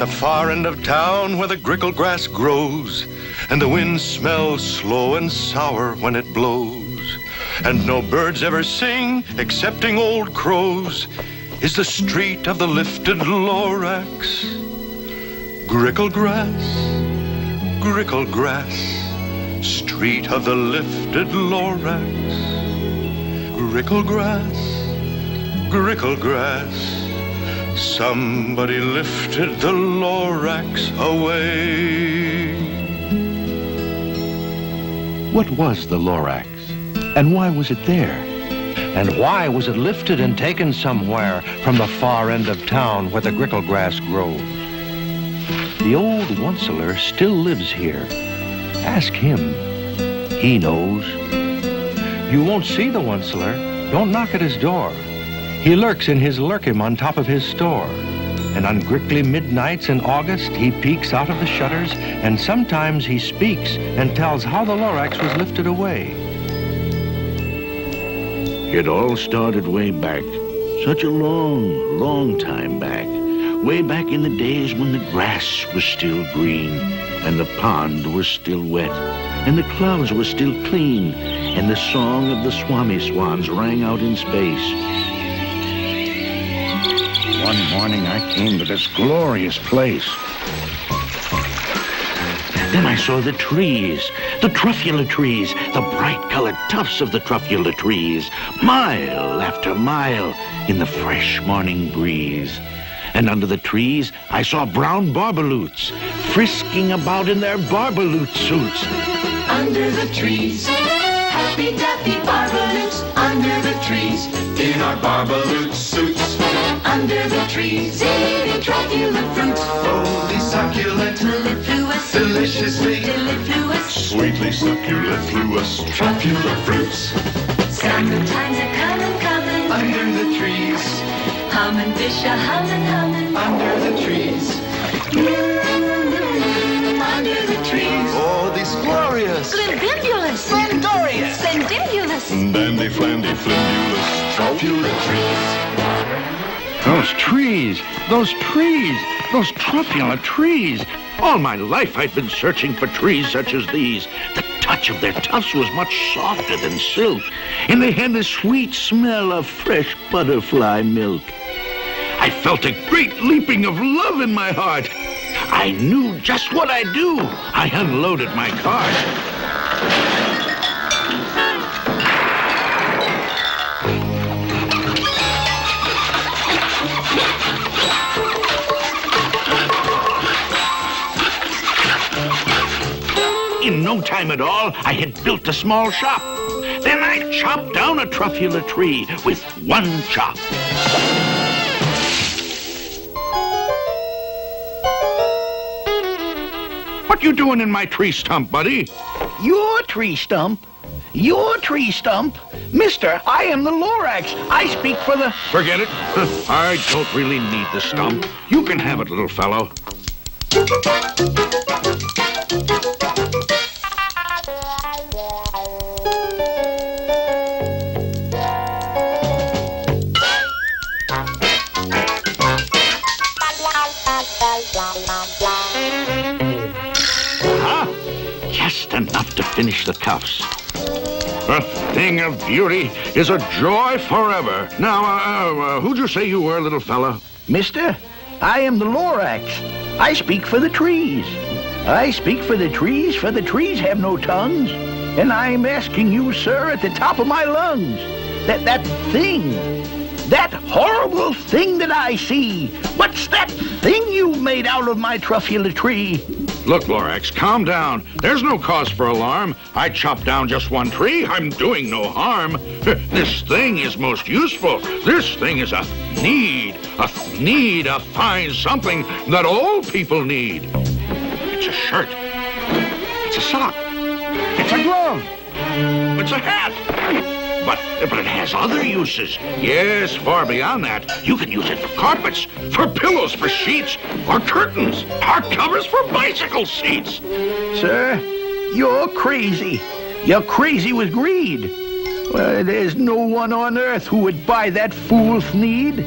the far end of town where the grickle grass grows, and the wind smells slow and sour when it blows, and no birds ever sing excepting old crows, is the street of the lifted Lorax. Grickle grass, street of the lifted Lorax. Grickle grass, somebody lifted the Lorax away. What was the Lorax? And why was it there? And why was it lifted and taken somewhere from the far end of town where the grickle grass grows? The old onceler still lives here. Ask him. He knows. You won't see the onceler. Don't knock at his door. He lurks in his lurkim on top of his store. And on grickly midnights in August, he peeks out of the shutters, and sometimes he speaks and tells how the Lorax was lifted away. It all started way back, such a long, long time back. Way back in the days when the grass was still green, and the pond was still wet, and the clouds were still clean, and the song of the swami swans rang out in space. One morning I came to this glorious place. Then I saw the trees, the truffula trees, the bright-colored tufts of the truffula trees, mile after mile in the fresh morning breeze. And under the trees, I saw brown barbaloots frisking about in their barbaloot suits. Under the trees, happy-dappy barbaloots. Under the trees, in our barbaloot suits. Under the trees, eating truffula fruits. Holy succulent, mellifluous, deliciously, mellifluous, sweetly succulent-fluous, truffula fruits. Summertime's a comin', under the trees. Hummin' fish a hummin', under the trees. Under the trees. Oh, these glorious, Splendibulous, glorious, spendibulous, dandy, flandy, flimulous, truffula trees. Those trees, those truffula trees. All my life I'd been searching for trees such as these. The touch of their tufts was much softer than silk, and they had the sweet smell of fresh butterfly milk. I felt a great leaping of love in my heart. I knew just what I'd do. I unloaded my cart. In no time at all, I had built a small shop. Then I chopped down a truffula tree with one chop. What you doing in my tree stump, buddy? Your tree stump? Your tree stump? Mister, I am the Lorax. I speak for the... Forget it. I don't really need the stump. You can have it, little fellow. Just enough to finish the cuffs. A thing of beauty is a joy forever. Now, who'd you say you were, little fella? Mister, I am the Lorax. I speak for the trees. I speak for the trees have no tongues. And I'm asking you, sir, at the top of my lungs, that thing, that horrible thing that I see, what's that thing you made out of my truffula tree? Look, Lorax, calm down. There's no cause for alarm. I chopped down just one tree. I'm doing no harm. This thing is most useful. This thing is a need, a fine something that all people need. It's a shirt. It's a sock. It's a glove. It's a hat. But it has other uses. Yes, far beyond that. You can use it for carpets, for pillows, for sheets, or curtains, or covers for bicycle seats. Sir, you're crazy. You're crazy with greed. Well, there's no one on earth who would buy that fool's need.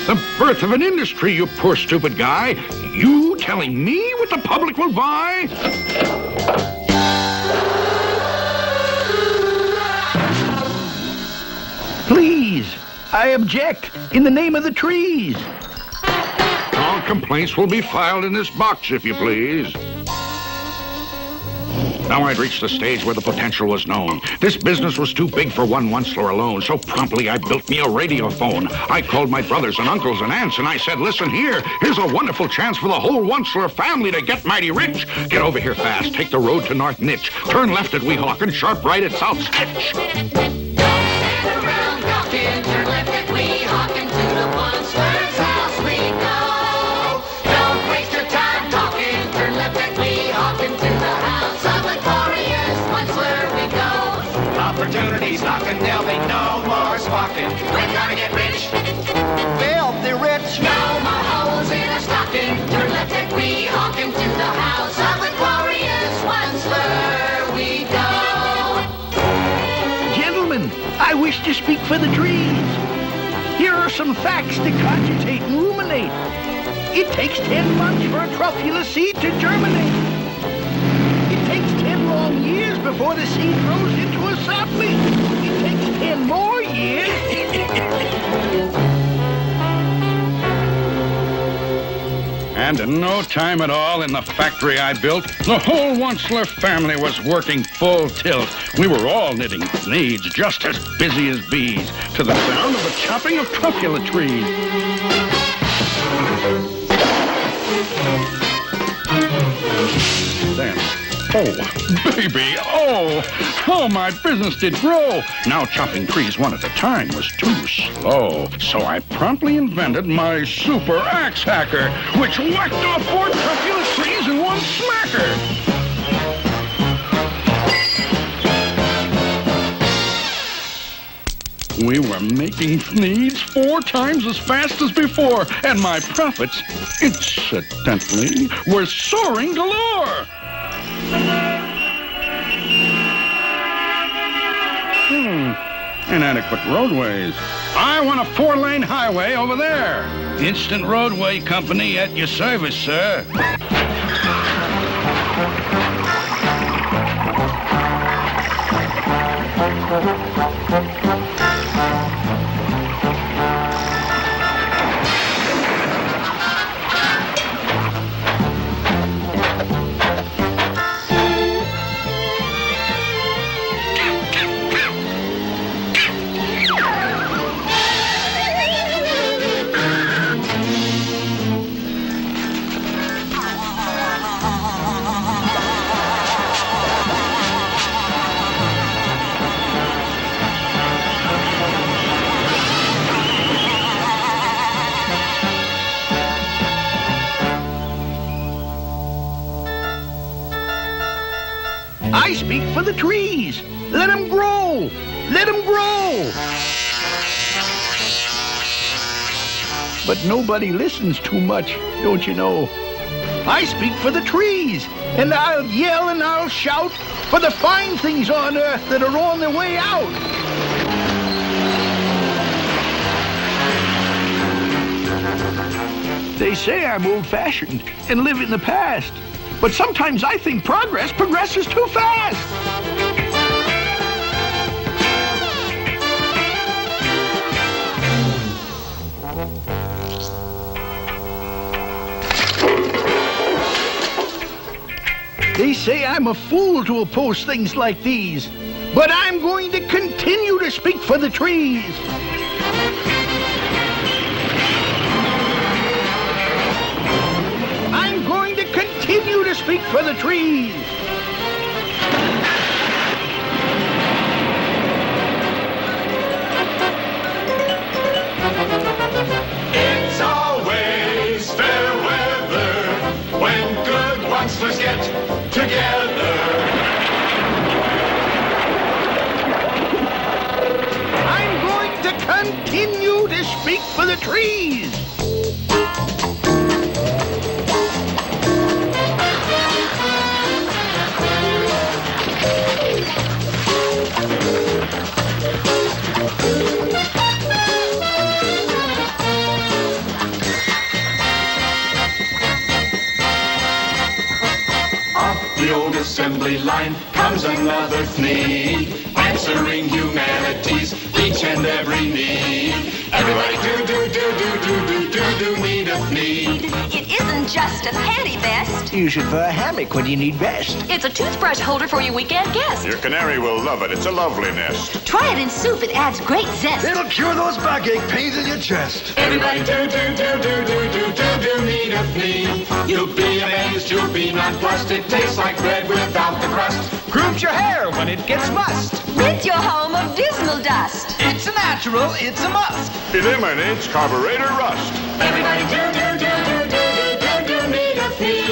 The birth of an industry, you poor stupid guy. You telling me what the public will buy? Please, I object in the name of the trees. All complaints will be filed in this box, if you please. Now I'd reached the stage where the potential was known. This business was too big for one Onceler alone, so promptly I built me a radiophone. I called my brothers and uncles and aunts, and I said, listen here, here's a wonderful chance for the whole Onceler family to get mighty rich. Get over here fast, take the road to North Nitch, turn left at Weehawken, and sharp right at South Sketch. Don't stand around talking, turn left at Weehawken, to the Onceler's house we go. Don't waste your time talking, turn left at Weehawken, to the house of the glorious Onceler we go. Opportunities knocking, there'll be no more squawking. We're gonna get rich, Filthy rich. no more holes in our stocking. Turn left at Weehawken, to the house of the glorious Onceler we go. Gentlemen, I wish to speak for the trees. Here are some facts to cogitate and ruminate. It takes 10 months for a truffula seed to germinate. It takes 10 long years before the seed grows into a sapling. It takes 10 more years. And in no time at all in the factory I built, the whole Onceler family was working full tilt. We were all knitting needs, just as busy as bees, to the sound of the chopping of truffula trees. Then, oh, baby, oh, how my business did grow. Now chopping trees one at a time was too slow. So I promptly invented my super axe hacker, which whacked off 4 truffula trees in one smacker. We were making needs 4 times as fast as before, and my profits, incidentally, were soaring galore. Inadequate roadways. I want a 4-lane highway over there. Instant Roadway Company at your service, sir. I speak for the trees. Let them grow. Let them grow. But nobody listens too much, don't you know? I speak for the trees, and I'll yell and I'll shout for the fine things on earth that are on their way out. They say I'm old-fashioned and live in the past, but sometimes I think progress progresses too fast. They say I'm a fool to oppose things like these, but I'm going to continue to speak for the trees. I'm going to continue to speak for the trees. It's always fair weather when good Oncelers get together. I'm going to continue to speak for the trees. assembly line comes another flea, answering humanity's each and every need. Everybody do need a flea. It isn't just a panty vest. Use it for a hammock when you need best. It's a toothbrush holder for your weekend guest. Your canary will love it. It's a lovely nest. Try it in soup. It adds great zest. It'll cure those backache pains in your chest. Everybody do need a flea. You'll be amazed, you'll be nonplussed. It tastes like bread without the crust. Grooms your hair when it gets mussed. Rid your home of dismal dust. It's a natural, it's a must. Eliminates carburetor rust. Everybody do need a flea.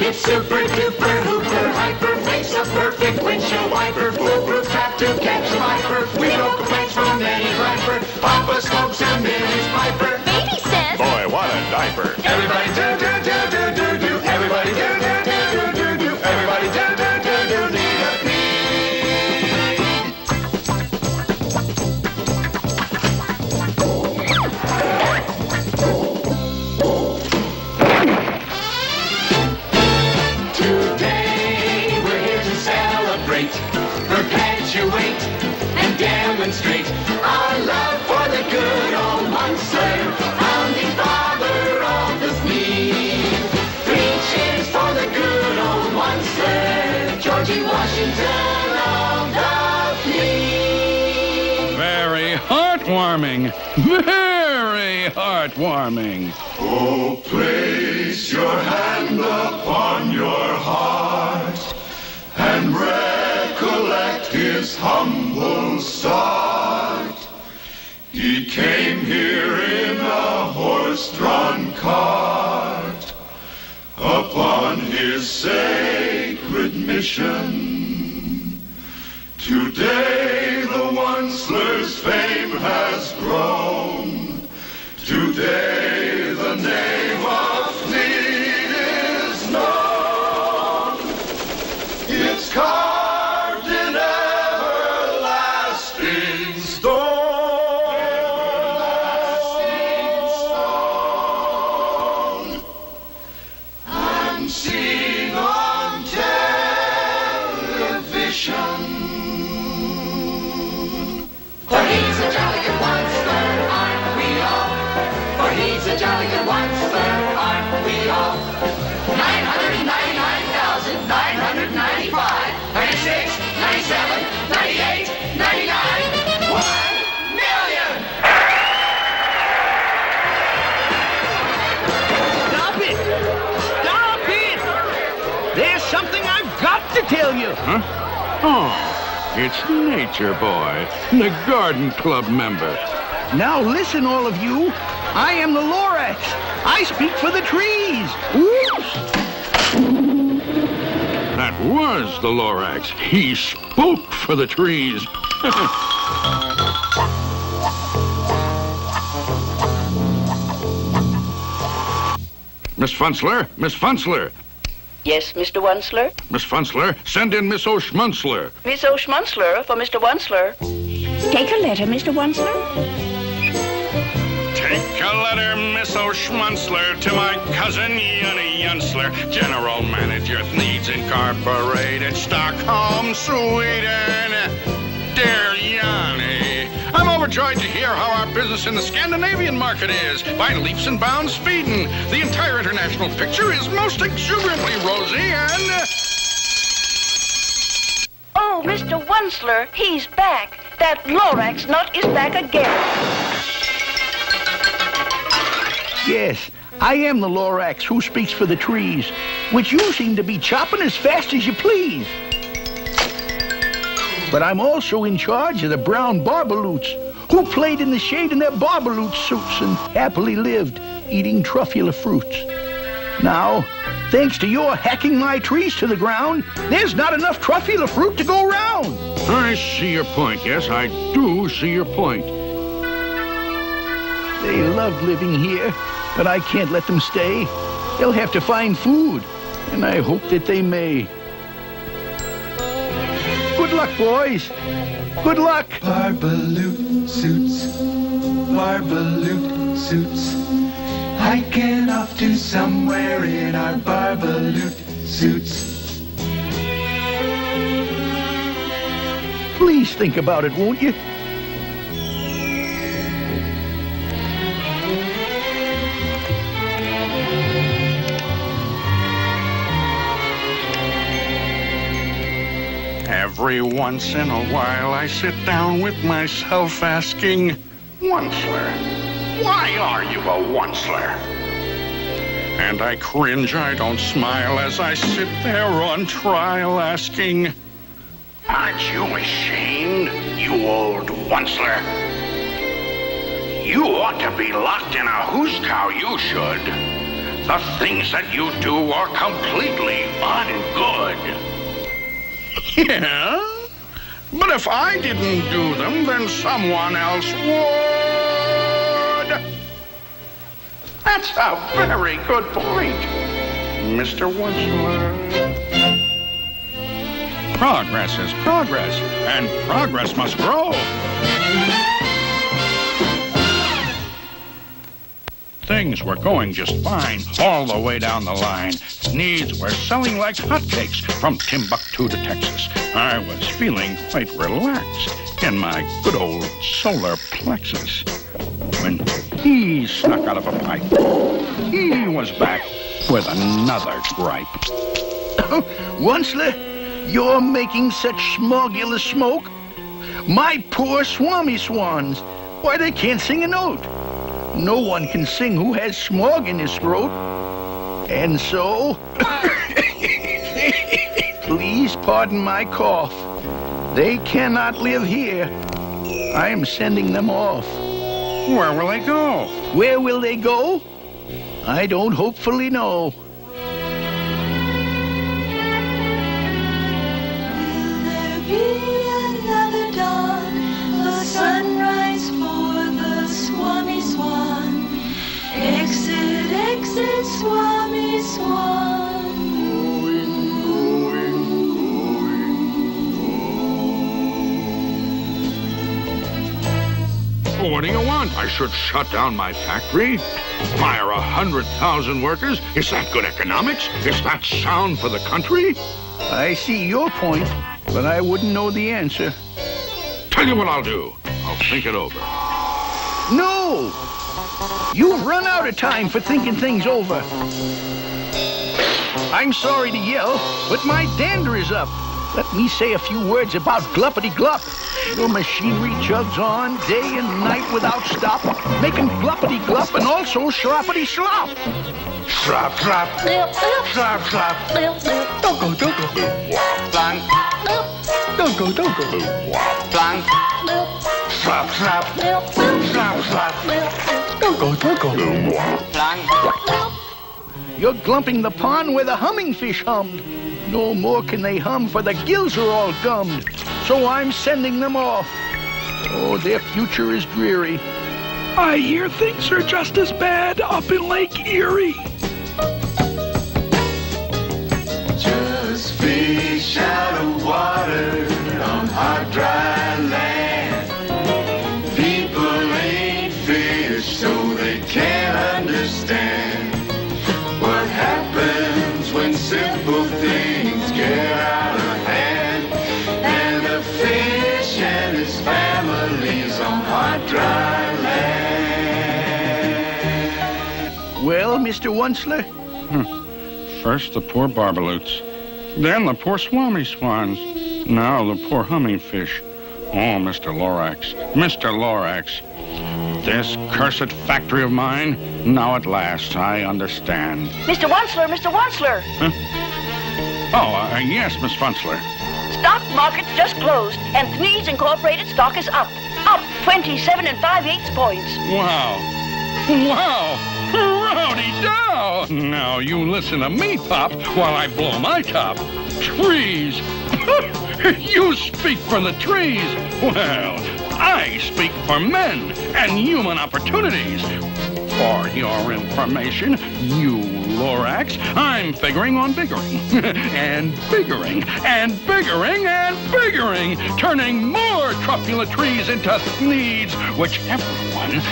It's super duper hooper hyper, makes a perfect windshield wiper. Foolproof trap to catch a viper. We no complaints from any griper. Papa smokes and Millie's piper. Baby says, Boy, what a diaper. Everybody do. Everybody do. Everybody do need a flea. Today we're here to celebrate, perpetuate, and demonstrate our love for the good old monster, founding father of the flea. 3 cheers for the good old monster, Georgie Washington of the flea. Very heartwarming. Very heartwarming. Oh, place your hand upon your heart and recollect his humble start. He came here in a horse-drawn cart upon his sacred mission. Today the Onceler's fame has grown. Today the name of Fleet is known. It's carved in everlasting stone. I'm seen on television. For he's a jolly good monster, aren't we all? For he's a jolly good monster, aren't we all? 999,995, 96, 97, 98, 99, 1 million! Stop it! Stop it! There's something I've got to tell you. Huh? Oh, it's Nature Boy, the Garden Club member. Now listen, all of you. I am the Lorax. I speak for the trees. Oops. That was the Lorax. He spoke for the trees. Miss Funzler, Miss Funzler. Yes, Mr. Onceler? Miss Funzler, send in Miss O'Schmunzler. Miss O'Schmunzler for Mr. Onceler. Take a letter, Mr. Onceler. Take a letter, Miss O'Schmunzler, to my cousin Yunny Yunsler, General Manager Needs Incorporated, Stockholm, Sweden. Dear Yanni, I'm overjoyed to hear how our business in the Scandinavian market is. By leaps and bounds, speeding. The entire international picture is most exuberantly rosy and... Oh, Mr. Onceler, he's back. That Lorax nut is back again. Yes, I am the Lorax who speaks for the trees, which you seem to be chopping as fast as you please. But I'm also in charge of the brown barbaloots, who played in the shade in their barbaloot suits and happily lived, eating truffula fruits. Now, thanks to your hacking my trees to the ground, there's not enough truffula fruit to go round. I see your point. Yes, I do see your point. They love living here, but I can't let them stay. They'll have to find food, and I hope that they may. Good luck, boys. Good luck. Barbaloot suits, barbaloot suits. Hiking off to somewhere in our barbaloot suits. Please think about it, won't you? Every once in a while I sit down with myself asking, Onceler, why are you a onceler? And I cringe, I don't smile as I sit there on trial asking, aren't you ashamed, you old onceler? You ought to be locked in a hoose cow, you should. The things that you do are completely ungood. Yeah? But if I didn't do them, then someone else would. That's a very good point, Mr. Onceler. Progress is progress, and progress must grow. Things were going just fine all the way down the line. Needs were selling like hotcakes from Timbuktu to Texas. I was feeling quite relaxed in my good old solar plexus when he snuck out of a pipe. He was back with another gripe. Onceler, you're making such smogulous smoke. My poor swami swans. Why, they can't sing a note. No one can sing who has smog in his throat. And so, please pardon my cough. They cannot live here. I am sending them off. Where will they go? Where will they go? I don't hopefully know. Will there be another dawn, a sunrise for the Swami Swan? Exit, exit, Swami Swan. What do you want? I should shut down my factory? Fire 100,000 workers? Is that good economics? Is that sound for the country? I see your point, but I wouldn't know the answer. Tell you what I'll do. I'll think it over. No! You've run out of time for thinking things over. I'm sorry to yell, but my dander is up. Let me say a few words about gluppity-glup. Your machinery chugs on day and night without stop, making gluppity-glup and also sloppity-slop. Slop, slop. Slop, slop. Dogo, dogo. Blank. Dogo, dogo. Blank. Slop, slop. Slop, slop. Dogo, dogo. Blank. You're glumping the pond where the humming fish hummed. No more can they hum, for the gills are all gummed. So I'm sending them off. Oh, their future is dreary. I hear things are just as bad up in Lake Erie. Just fish out of water on hot, dry land. People ain't fish, so they can't understand what happens when simple things get out of hand. And the fish and his family's on hot, dry land. Well, Mr. Onceler? First the poor barbaloots, then the poor swami swans, now the poor humming fish. Oh, Mr. Lorax, Mr. Lorax, this cursed factory of mine, now at last I understand. Mr. Onceler, Mr. Onceler. Huh? Oh, yes, Miss Funzler. Stock market's just closed, and Thnees Incorporated stock is up. Up 27 5/8 points. Wow. Wow. Rowdy dow! Now you listen to me, Pop, while I blow my top. Trees! You speak for the trees! Well, I speak for men and human opportunities. For your information, you Lorax, I'm figuring on biggering. And biggering, and biggering, and biggering, turning more truffula trees into needs, which everyone needs!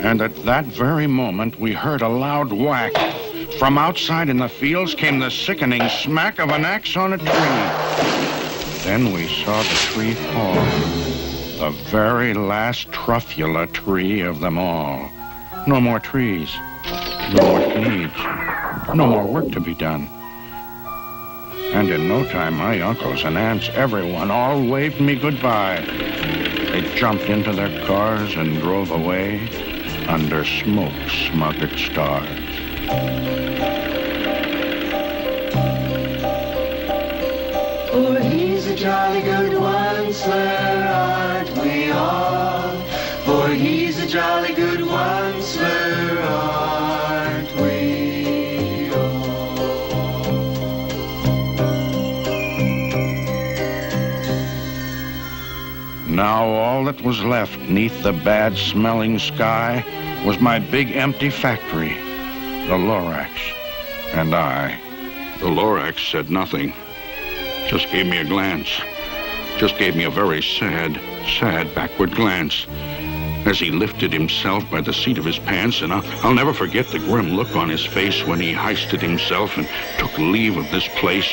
And at that very moment, we heard a loud whack. From outside in the fields came the sickening smack of an axe on a tree. Then we saw the tree fall. The very last truffula tree of them all. No more trees. No more needs. No more work to be done. And in no time, my uncles and aunts, everyone, all waved me goodbye. They jumped into their cars and drove away under smoke-smothered stars. For he's a jolly good one, sir, aren't we all? For he's a jolly good one, sir, aren't we all? Now all that was left neath the bad-smelling sky was my big empty factory, the Lorax, and I. The Lorax said nothing. Just gave me a glance. Just gave me a very sad, sad backward glance as he lifted himself by the seat of his pants, and I'll never forget the grim look on his face when he hoisted himself and took leave of this place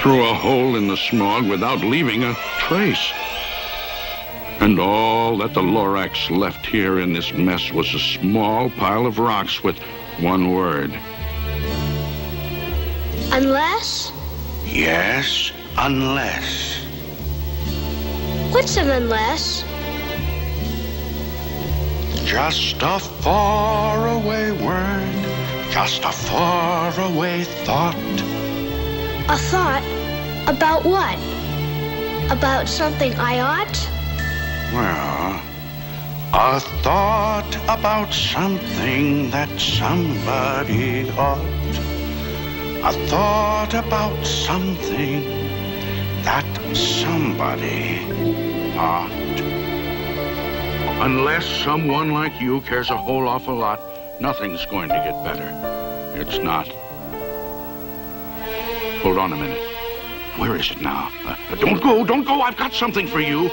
through a hole in the smog without leaving a trace. And all that the Lorax left here in this mess was a small pile of rocks with one word. Unless? Yes, unless. What's an unless? Just a faraway word, just a faraway thought. A thought? About what? About something I ought? Well, a thought about something that somebody ought. A thought about something that somebody ought. Unless someone like you cares a whole awful lot, nothing's going to get better. It's not. Hold on a minute. Where is it now? Don't go. I've got something for you.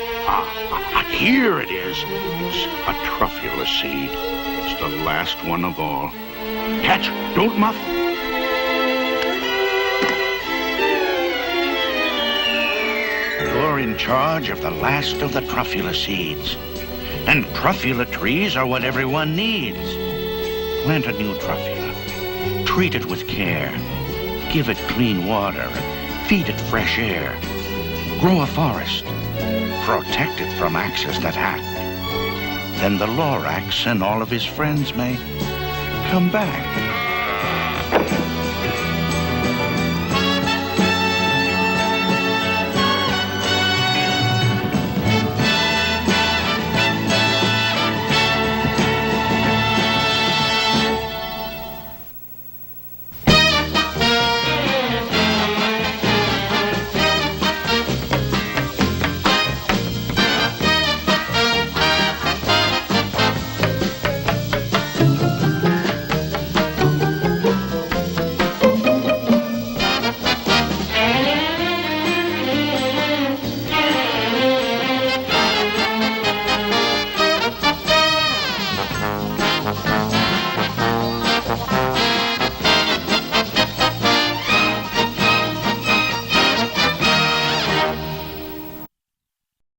Here it is. It's a truffula seed. It's the last one of all. Catch, don't muff. You're in charge of the last of the truffula seeds. And truffula trees are what everyone needs. Plant a new truffula. Treat it with care. Give it clean water. Feed it fresh air. Grow a forest. Protect it from axes that hack. Then the Lorax and all of his friends may come back.